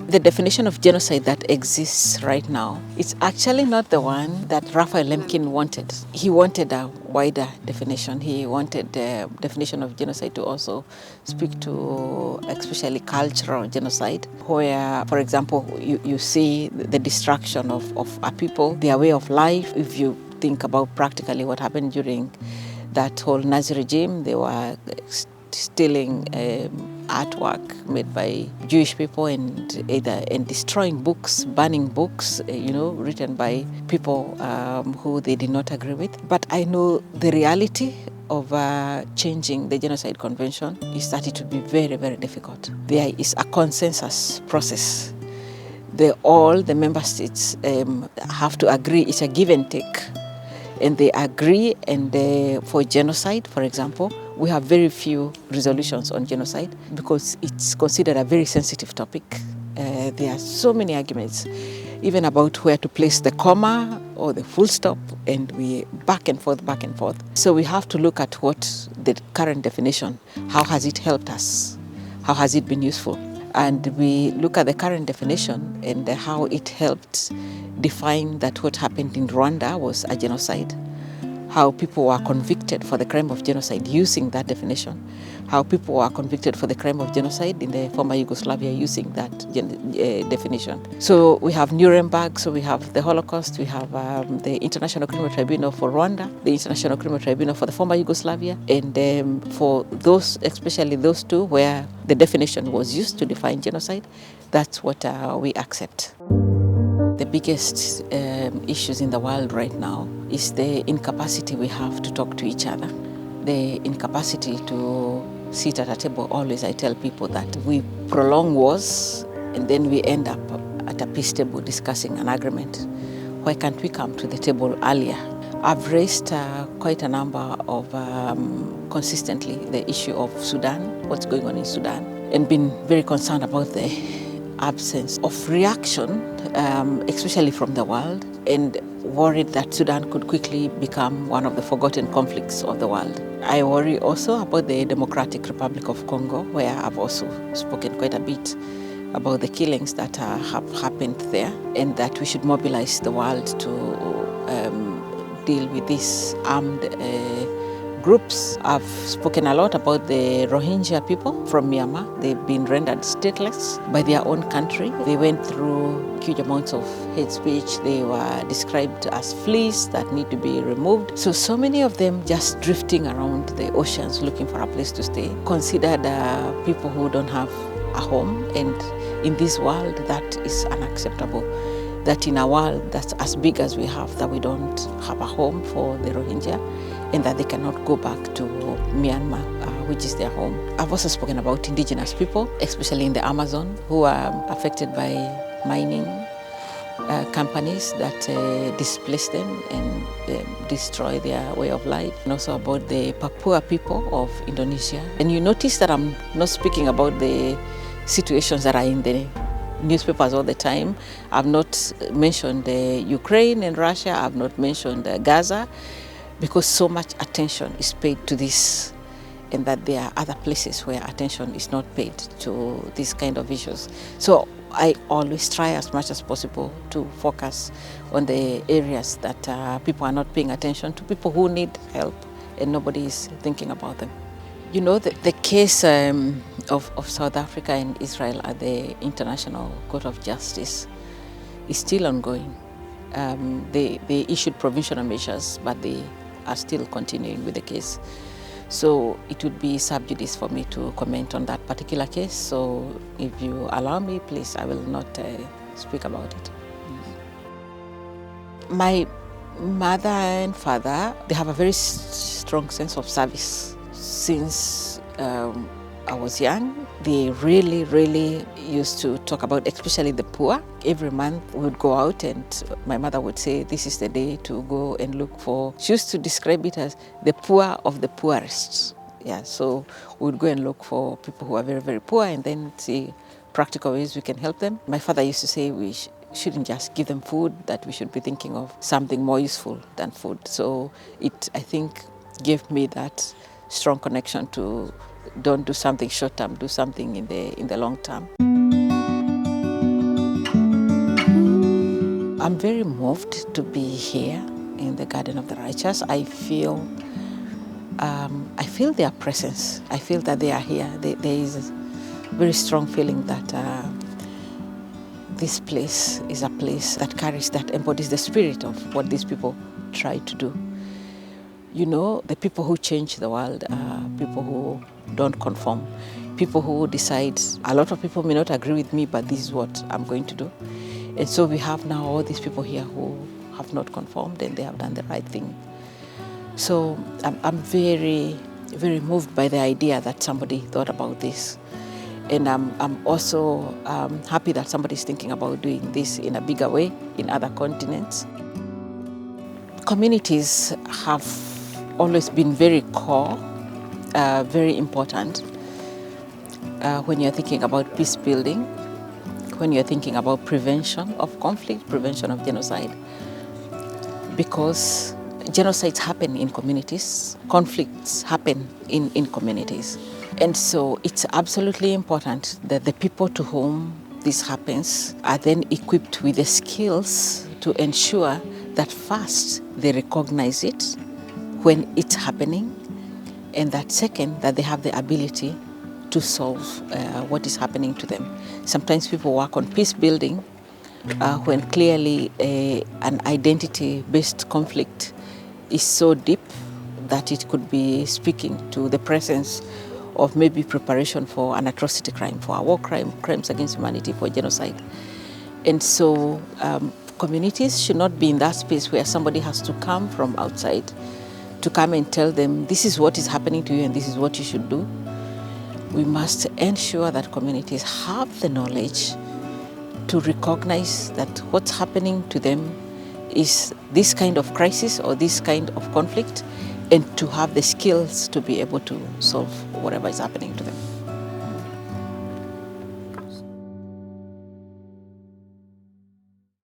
The definition of genocide that exists right now, it's actually not the one that Raphael Lemkin wanted. He wanted a wider definition. He wanted the definition of genocide to also speak to especially cultural genocide, where, for example, you see the destruction of a people, their way of life. If you think about practically what happened during that whole Nazi regime, they were stealing artwork made by Jewish people and destroying books, burning books, written by people who they did not agree with. But I know the reality of changing the Genocide Convention is that it would be very, very difficult. There is a consensus process. All the member states have to agree. It's a give and take. And they agree, and for genocide, for example, we have very few resolutions on genocide because it's considered a very sensitive topic. There are so many arguments, even about where to place the comma or the full stop, and we back and forth. So we have to look at what the current definition, how has it helped us? How has it been useful? And we look at the current definition and how it helped define that what happened in Rwanda was a genocide, how people were convicted for the crime of genocide using that definition, how people were convicted for the crime of genocide in the former Yugoslavia using that definition. So we have Nuremberg, so we have the Holocaust, we have the International Criminal Tribunal for Rwanda, the International Criminal Tribunal for the former Yugoslavia, and for those, especially those two where the definition was used to define genocide, that's what we accept. The biggest issues in the world right now is the incapacity we have to talk to each other, the incapacity to sit at a table. Always I tell people that we prolong wars and then we end up at a peace table discussing an agreement. Why can't we come to the table earlier? I've raised quite a number of, consistently, the issue of Sudan, what's going on in Sudan, and been very concerned about the absence of reaction, especially from the world, and worried that Sudan could quickly become one of the forgotten conflicts of the world. I worry also about the Democratic Republic of Congo, where I've also spoken quite a bit about the killings that have happened there, and that we should mobilize the world to deal with these armed groups. I've spoken a lot about the Rohingya people from Myanmar. They've been rendered stateless by their own country. They went through huge amounts of hate speech. They were described as fleas that need to be removed. So many of them just drifting around the oceans looking for a place to stay, considered people who don't have a home. And in this world, that is unacceptable. That in a world that's as big as we have, that we don't have a home for the Rohingya, and that they cannot go back to Myanmar, which is their home. I've also spoken about indigenous people, especially in the Amazon, who are affected by mining companies that displace them and destroy their way of life. And also about the Papua people of Indonesia. And you notice that I'm not speaking about the situations that are in the newspapers all the time. I've not mentioned Ukraine and Russia. I've not mentioned Gaza, because so much attention is paid to this, and that there are other places where attention is not paid to these kind of issues. So I always try as much as possible to focus on the areas that people are not paying attention to, people who need help and nobody is thinking about them. You know, the case of South Africa and Israel at the International Court of Justice is still ongoing. They issued provisional measures, but they are still continuing with the case. So it would be sub judice for me to comment on that particular case. So if you allow me, please, I will not speak about it. My mother and father, they have a very strong sense of service. Since I was young, they really used to talk about, especially the poor. Every month we would go out and my mother would say, this is the day to go and look for, she used to describe it as the poor of the poorest. Yeah, so we would go and look for people who are very poor and then see practical ways we can help them. My father used to say we shouldn't just give them food, that we should be thinking of something more useful than food. So it, I think, gave me that strong connection to don't do something short term, do something in the long term. I'm very moved to be here in the Garden of the Righteous. I feel their presence. I feel that they are here. There is a very strong feeling that this place is a place that embodies the spirit of what these people try to do. You know, the people who change the world are people who don't conform, people who decide, a lot of people may not agree with me, but this is what I'm going to do. And so we have now all these people here who have not conformed and they have done the right thing. So I'm very, very moved by the idea that somebody thought about this. And I'm also happy that somebody's thinking about doing this in a bigger way in other continents. Communities have always been very core, very important when you're thinking about peace building, when you're thinking about prevention of conflict, prevention of genocide. Because genocides happen in communities, conflicts happen in communities. And so it's absolutely important that the people to whom this happens are then equipped with the skills to ensure that first they recognize it when it's happening, and that second, that they have the ability to solve what is happening to them. Sometimes people work on peace building when clearly an identity-based conflict is so deep that it could be speaking to the presence of maybe preparation for an atrocity crime, for a war crime, crimes against humanity, for genocide. And so communities should not be in that space where somebody has to come from outside to come and tell them, this is what is happening to you and this is what you should do. We must ensure that communities have the knowledge to recognize that what's happening to them is this kind of crisis or this kind of conflict, and to have the skills to be able to solve whatever is happening to them.